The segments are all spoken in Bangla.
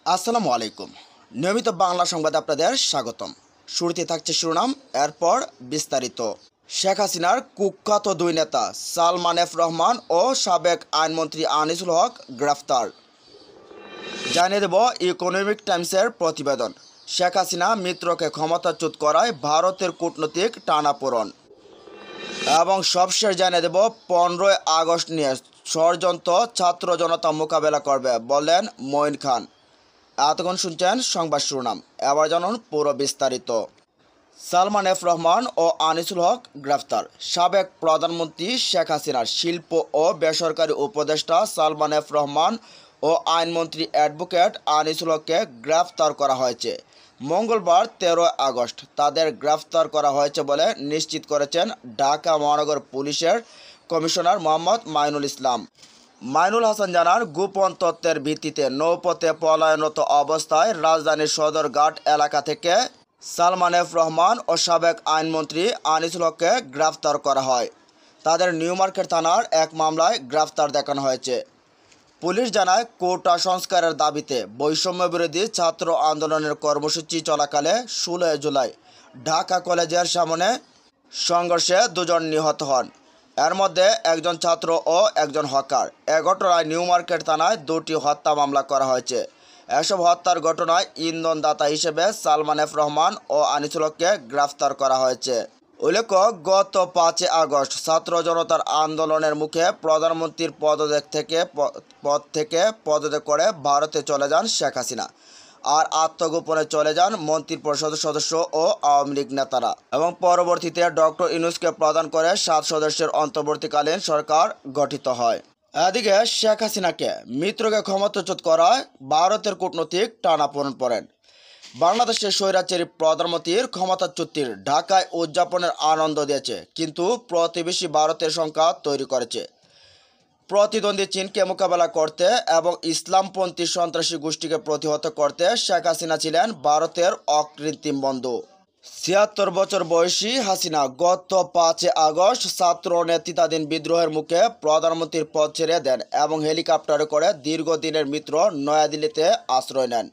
আসসালামু আলাইকুম। নিয়মিত বাংলা সংবাদে আপনাদের স্বাগতম। শুরুতে থাকছে শিরোনাম, এরপর বিস্তারিত। শেখ হাসিনার কুখ্যাত দুই নেতা সালমান এফ রহমান ও সাবেক আইনমন্ত্রী আনিসুল হক গ্রেফতার। জানিয়ে দেব ইকোনমিক টাইমসের প্রতিবেদন। শেখ হাসিনা মিত্রকে ক্ষমতাচ্যুত করায় ভারতের কূটনৈতিক টানাপোড়েন। এবং সবশেষ জানিয়ে দেব 15ই আগস্ট নিয়ে ষড়যন্ত্র ছাত্র জনতা মোকাবেলা করবে বললেন মঈন খান। এতক্ষণ শুনছেন সংবাদ শিরোনাম, এবার জানুন পুরো বিস্তারিত। সালমান এফ রহমান ও আনিসুল হক গ্রেফতার। সাবেক প্রধানমন্ত্রী শেখ হাসিনার শিল্প ও বেসরকারি উপদেষ্টা সালমান এফ রহমান ও আইনমন্ত্রী অ্যাডভোকেট আনিসুল হককে গ্রেফতার করা হয়েছে। মঙ্গলবার 13 আগস্ট তাদের গ্রেফতার করা হয়েছে বলে নিশ্চিত করেছেন ঢাকা মহানগর পুলিশের কমিশনার মোহাম্মদ মাইনুল ইসলাম। মাইনুল হাসান জানান, গোপন তথ্যের ভিত্তিতে নৌপথে পলায়নরত অবস্থায় রাজধানীর সদরঘাট এলাকা থেকে সালমান এফ রহমান ও সাবেক আইনমন্ত্রী আনিসুল হককে গ্রেফতার করা হয়। তাদের নিউ মার্কেট থানার এক মামলায় গ্রেফতার দেখানো হয়েছে। পুলিশ জানায়, কোটা সংস্কারের দাবিতে বৈষম্যবিরোধী ছাত্র আন্দোলনের কর্মসূচি চলাকালে 16 জুলাই ঢাকা কলেজের সামনে সংঘর্ষে দুজন নিহত হন। এর মধ্যে একজন ছাত্র ও একজন হকার। এ ঘটনায় নিউ মার্কেট থানায় 2টি হত্যা মামলা করা হয়েছে। এসব হত্যার ঘটনায় ইন্ধনদাতা হিসেবে সালমান এফ রহমান ও আনিসুল হককে গ্রেফতার করা হয়েছে। উল্লেখ্য, গত 5 আগস্ট ছাত্র জনতার আন্দোলনের মুখে প্রধানমন্ত্রীর পদ থেকে পদত্যাগ করে ভারতে চলে যান শেখ হাসিনা, আর আত্মগোপনে চলে যান মন্ত্রিপরিষদের সদস্য ও আওয়ামী লীগ নেতারা, এবং পরবর্তীতে ডক্টর ইউনূসকে প্রদান করে 7 সদস্যের অন্তর্বর্তীকালীন সরকার গঠিত হয়। এদিকে শেখ হাসিনাকে মিত্রকে ক্ষমতাচ্যুত করায় ভারতের কূটনৈতিক টানাপোড়েন পড়েন। বাংলাদেশের স্বৈরাচারী প্রধানমন্ত্রীর ক্ষমতাচ্যুতির ঢাকায় উদযাপনের আনন্দ দিয়েছে, কিন্তু প্রতিবেশী ভারতের সংখ্যা তৈরি করেছে। প্রতিদ্বন্দ্বী চীনকে মোকাবেলা করতে এবং ইসলামপন্থী সন্ত্রাসী গোষ্ঠীকে প্রতিহত করতে শেখ হাসিনা ছিলেন ভারতের অকৃত্রিম বন্ধু। 76 বছর বয়সী হাসিনা গত 5 আগস্ট ছাত্র নেতৃত্বাধীন বিদ্রোহের মুখে প্রধানমন্ত্রীর পদ ছেড়ে দেন এবং হেলিকপ্টারে করে দীর্ঘদিনের মিত্র নয়াদিল্লিতে আশ্রয় নেন।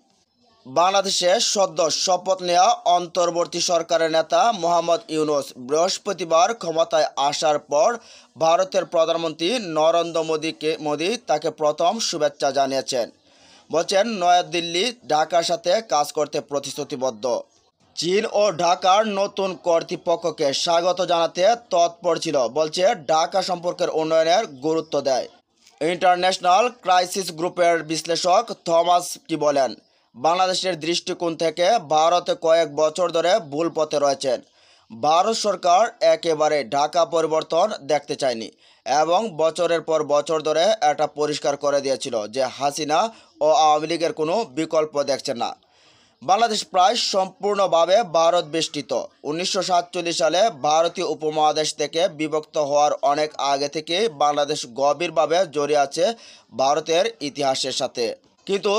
বাংলাদেশে সদ্য শপথ নেওয়া অন্তর্বর্তী সরকারের নেতা মোহাম্মদ ইউনূস বৃহস্পতিবার ক্ষমতায় আসার পর ভারতের প্রধানমন্ত্রী নরেন্দ্র মোদী তাকে প্রথম শুভেচ্ছা জানিয়েছেন। বলছেন, নয়াদিল্লি ঢাকার সাথে কাজ করতে প্রতিশ্রুতিবদ্ধ। চীন ও ঢাকার নতুন কর্তৃপক্ষকে স্বাগত জানাতে তৎপর ছিল, বলছে ঢাকা সম্পর্কের উন্নয়নের গুরুত্ব দেয়। ইন্টারন্যাশনাল ক্রাইসিস গ্রুপের বিশ্লেষক থমাস কি বলেন, বাংলাদেশের দৃষ্টিকোণ থেকে ভারতে কয়েক বছর ধরে ভুল পথে রয়েছেন। ভারত সরকার একেবারে ঢাকা পরিবর্তন দেখতে চায়নি এবং বছরের পর বছর ধরে এটা পরিষ্কার করে দিয়েছিল যে হাসিনা ও আওয়ামী লীগের কোনো বিকল্প দেখছে না। বাংলাদেশ প্রায় সম্পূর্ণভাবে ভারত বেষ্টিত। 1947 সালে ভারতীয় উপমহাদেশ থেকে বিভক্ত হওয়ার অনেক আগে থেকে বাংলাদেশ গভীরভাবে জড়িয়ে আছে ভারতের ইতিহাসের সাথে। কিন্তু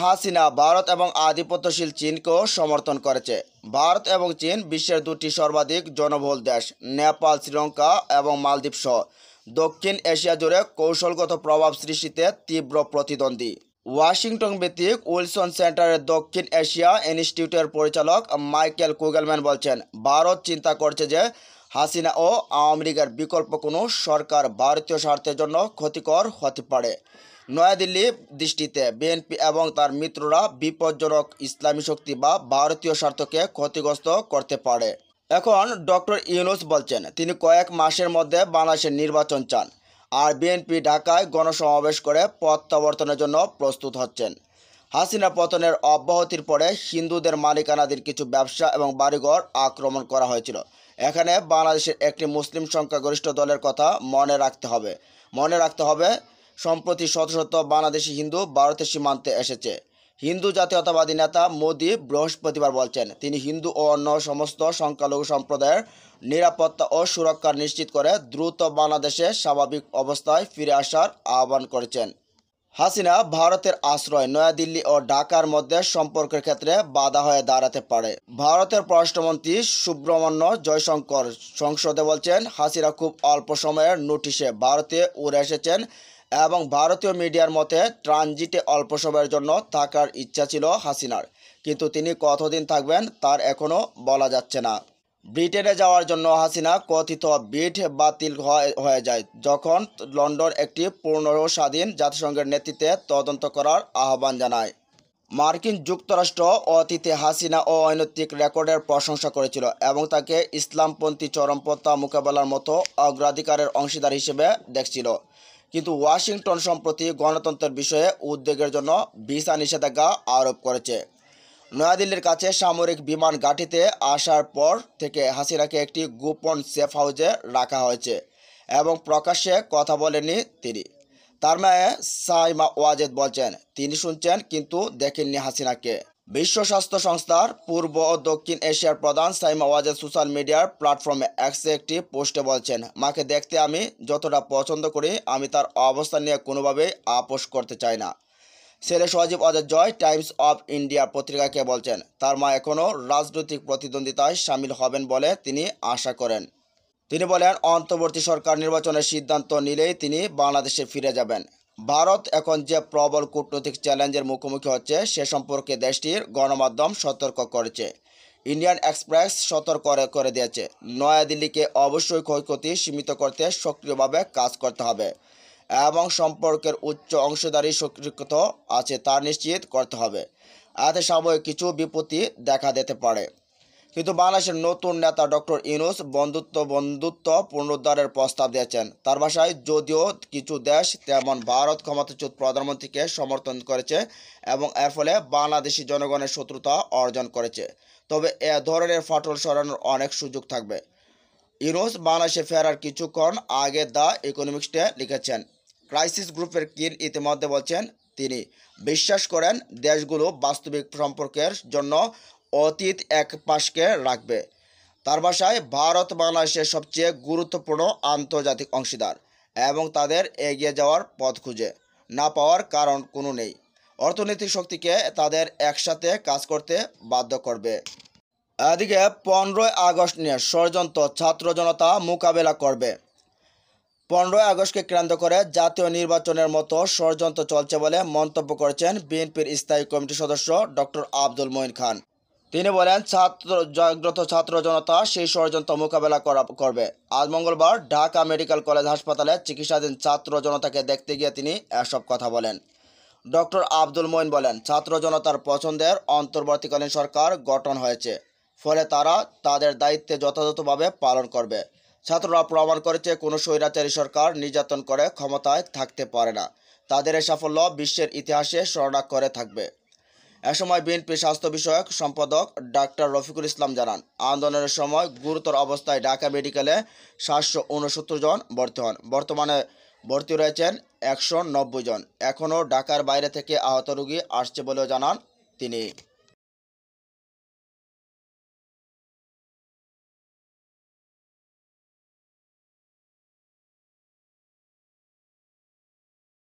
হাসিনা ভারত এবং আধিপত্যশীল চীনকেও সমর্থন করেছে। ভারত এবং চীন বিশ্বের 2টি সর্বাধিক জনবহুল দেশ, নেপাল, শ্রীলঙ্কা এবং মালদ্বীপ সহ দক্ষিণ এশিয়া জুড়ে কৌশলগত প্রভাব সৃষ্টিতে তীব্র প্রতিদ্বন্দ্বী। ওয়াশিংটন ভিত্তিক উইলসন সেন্টারের দক্ষিণ এশিয়া ইনস্টিটিউটের পরিচালক মাইকেল কুগেলম্যান বলছেন, ভারত চিন্তা করছে যে হাসিনা ও আওয়ামী লীগের বিকল্প কোনো সরকার ভারতীয় স্বার্থের জন্য ক্ষতিকর হতে পারে। নয়াদিল্লি দৃষ্টিতে বিএনপি এবং তার মিত্ররা বিপজ্জনক ইসলামী শক্তি বা ভারতীয় স্বার্থকে ক্ষতিগ্রস্ত করতে পারে। এখন ডক্টর ইউনূস বলছেন, তিনি কয়েক মাসের মধ্যে বাংলাদেশের নির্বাচন চান, আর বিএনপি ঢাকায় গণসমাবেশ করে প্রত্যাবর্তনের জন্য প্রস্তুত হচ্ছেন। হাসিনা পতনের অব্যাহতির পরে হিন্দুদের মালিকানাধীন কিছু ব্যবসা এবং বাড়িঘর আক্রমণ করা হয়েছিল। এখানে বাংলাদেশের একটি মুসলিম সংখ্যাগরিষ্ঠ দলের কথা মনে রাখতে হবে। সম্প্রতি শত শত বাংলাদেশি হিন্দু ভারতের সীমান্তে এসেছে। হিন্দু জাতীয়তাবাদী নেতা মোদি বৃহস্পতিবার বলছেন, তিনি হিন্দু ও অন্য সমস্ত সংখ্যালঘু সম্প্রদায়ের নিরাপত্তা ও সুরক্ষা নিশ্চিত করে দ্রুত বাংলাদেশে স্বাভাবিক অবস্থায় ফিরে আসার আহ্বান করেছেন। হাসিনা ভারতের আশ্রয় নয়াদিল্লি ও ঢাকার মধ্যে সম্পর্কের ক্ষেত্রে বাধা হয়ে দাঁড়াতে পারে। ভারতের পররাষ্ট্রমন্ত্রী সুব্রমণ্য জয়শঙ্কর সংসদে বলছেন, হাসিনা খুব অল্প সময়ের নোটিশে ভারতে উড়ে এসেছেন এবং ভারতীয় মিডিয়ার মতে ট্রানজিটে অল্প সময়ের জন্য থাকার ইচ্ছা ছিল হাসিনার, কিন্তু তিনি কতদিন থাকবেন তার এখনও বলা যাচ্ছে না। ব্রিটেনে যাওয়ার জন্য হাসিনা কথিত বিড বাতিল হয়ে যায় যখন লন্ডন একটি পূর্ণ স্বাধীন জাতিসংঘের নেতৃত্বে তদন্ত করার আহ্বান জানায়। মার্কিন যুক্তরাষ্ট্র অতীতে হাসিনা ও অনৈতিক রেকর্ডের প্রশংসা করেছিল এবং তাকে ইসলামপন্থী চরমপন্থা মোকাবেলার মতো অগ্রাধিকারের অংশীদার হিসেবে দেখছিল, কিন্তু ওয়াশিংটন সম্প্রতি গণতন্ত্রের বিষয়ে উদ্বেগের জন্য ভিসা নিষেধাজ্ঞা আরোপ করেছে। নয়াদিল্লির কাছে সামরিক বিমান ঘাঁটিতে আসার পর থেকে হাসিনাকে একটি গোপন সেফ হাউসে রাখা হয়েছে এবং প্রকাশ্যে কথা বলেননি তিনি। তার মেয়ে সাইমা ওয়াজেদ বলছেন তিনি শুনছেন কিন্তু দেখেননি হাসিনাকে। বিশ্ব স্বাস্থ্য সংস্থার পূর্ব ও দক্ষিণ এশিয়ার প্রধান সাইমা ওয়াজেদ সোশ্যাল মিডিয়ার প্ল্যাটফর্মে এক্সে একটি পোস্টে বলছেন, মাকে দেখতে আমি যতটা পছন্দ করি আমি তার অবস্থান নিয়ে কোনোভাবেই আপোষ করতে চাই না। ছেলে Sajeeb Wazed Joy Times of India পত্রিকাকে বলছেন তার মা এখনও রাজনৈতিক প্রতিদ্বন্দ্বিতায় সামিল হবেন বলে তিনি আশা করেন। তিনি বলেন অন্তর্বর্তী সরকার নির্বাচনের সিদ্ধান্ত নিলেই তিনি বাংলাদেশে ফিরে যাবেন। ভারত এখন যে প্রবল কূটনৈতিক চ্যালেঞ্জের মুখোমুখি হচ্ছে সে সম্পর্কে দেশটির গণমাধ্যম সতর্ক করেছে। ইন্ডিয়ান এক্সপ্রেস সতর্ক করে দিয়েছে নয়াদিল্লিকে অবশ্যই ক্ষয়ক্ষতি সীমিত করতে সক্রিয়ভাবে কাজ করতে হবে এবং সম্পর্কের উচ্চ অংশীদারি স্বীকৃত আছে তা নিশ্চিত করতে হবে। এতে সাময়িক কিছু বিপত্তি দেখা দিতে পারে, কিন্তু বাংলাদেশের নতুন নেতা ডক্টর ইউনূস বন্ধুত্ব পুনরুদ্ধারের প্রস্তাব দিয়েছেন। তার ভাষায় যদিও কিছু দেশ তেমন ভারত ক্ষমতাচ্যুত প্রধানমন্ত্রীকে সমর্থন করেছে এবং এর ফলে বাংলাদেশি জনগণের শত্রুতা অর্জন করেছে, তবে এ ধরনের ফাটল সরানোর অনেক সুযোগ থাকবে। ইউনূস বাংলাদেশে ফেরার কিছুক্ষণ আগে দ্য ইকোনমিস্টে লিখেছেন, ক্রাইসিস গ্রুপের কিন ইতিমধ্যে বলছেন তিনি বিশ্বাস করেন দেশগুলো বাস্তবিক সম্পর্কের জন্য অতীত এক পাশকে রাখবে। তার ভাষায় ভারত বাংলাদেশের সবচেয়ে গুরুত্বপূর্ণ আন্তর্জাতিক অংশীদার এবং তাদের এগিয়ে যাওয়ার পথ খুঁজে না পাওয়ার কারণ কোনো নেই। অর্থনৈতিক শক্তিকে তাদের একসাথে কাজ করতে বাধ্য করবে। এদিকে 15ই আগস্ট নিয়ে ষড়যন্ত্র ছাত্র জনতা মোকাবেলা করবে। 15ই আগস্টকে কেন্দ্র করে জাতীয় নির্বাচনের মতো ষড়যন্ত্র চলছে বলে মন্তব্য করেছেন বিএনপির স্থায়ী কমিটির সদস্য ডক্টর আব্দুল মঈন খান। তিনি বলেন জাগ্রত ছাত্র জনতা সেই ষড়যন্ত্র মোকাবেলা করবে। আজ মঙ্গলবার ঢাকা মেডিকেল কলেজ হাসপাতালে চিকিৎসাধীন ছাত্র জনতাকে দেখতে গিয়ে তিনি এসব কথা বলেন। ডক্টর আব্দুল মঈন বলেন ছাত্র জনতার পছন্দের অন্তর্বর্তীকালীন সরকার গঠন হয়েছে, ফলে তারা তাদের দায়িত্বে যথাযথভাবে পালন করবে। ছাত্ররা প্রমাণ করেছে কোনো স্বৈরাচারী সরকার নির্যাতন করে ক্ষমতায় থাকতে পারে না। তাদের এই সাফল্য বিশ্বের ইতিহাসে স্মরণাক্ষরে থাকবে। এ সময় বিএনপি স্বাস্থ্য বিষয়ক সম্পাদক ডাক্তার রফিকুল ইসলাম জানান, আন্দোলনের সময় গুরুতর অবস্থায় ঢাকা মেডিকেলে 769 জন ভর্তি হন। বর্তমানে ভর্তি রয়েছেন 190 জন। এখনও ঢাকার বাইরে থেকে আহত রোগী আসছে বলেও জানান তিনি।